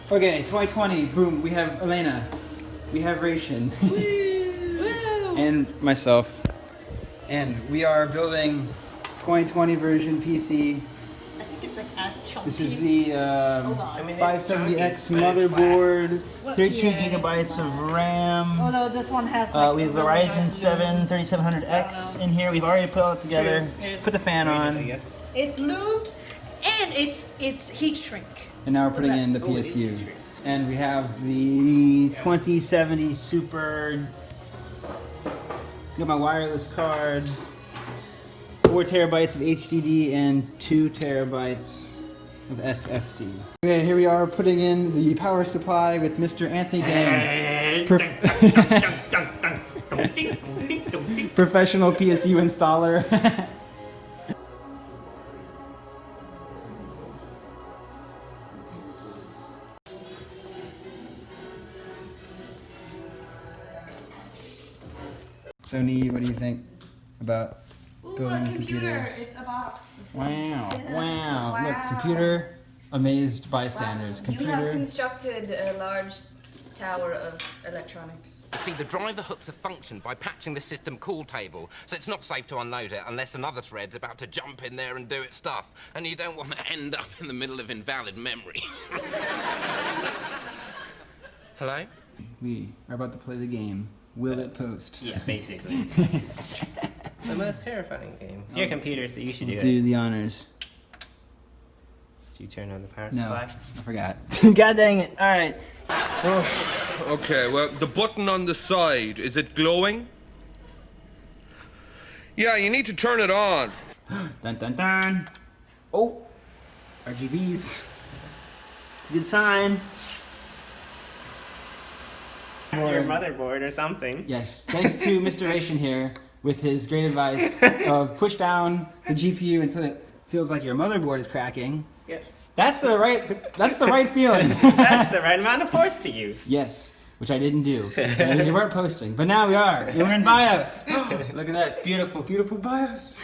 Okay, 2020, boom, we have Elena, we have Ration, and myself, and we are building 2020 version PC. I think it's like as chunky. This is the 570X motherboard, 32 gigabytes of RAM. Although this one has like we have a Ryzen 7 3700X in here. We've already put it all together. Put the fan on. It's lubed and it's heat shrink. And now we're putting in the PSU. And we have the 2070 Super. Got my wireless card. 4 terabytes of HDD and 2 terabytes of SSD. Okay, here we are putting in the power supply with Mr. Anthony Dang. Professional PSU installer. So, Nee, what do you think about building computers? It's a box. Wow, wow. Look, computer, amazed bystanders. You have Computer. constructed a large tower of electronics. You see, the driver hooks a function by patching the system call table, so it's not safe to unload it unless another thread's about to jump in there and do its stuff, and you don't want to end up in the middle of invalid memory. Hello? We are about to play the game. Will it post? Yeah, basically. The most terrifying game. It's your computer, so you should do it. Do the honors. Did you turn on the power No, supply? I forgot. God dang it. All right. Okay, well, the button on the side, is it glowing? Yeah, you need to turn it on. Dun dun dun. Oh, RGBs. It's a good sign. Your motherboard or something. Yes, thanks to Mr. Ration here with his great advice of push down the GPU until it feels like your motherboard is cracking. Yes. That's the right feeling. That's the right amount of force to use. Yes, which I didn't do. And you weren't posting, but now we are. We're in BIOS. Look at that beautiful, beautiful BIOS.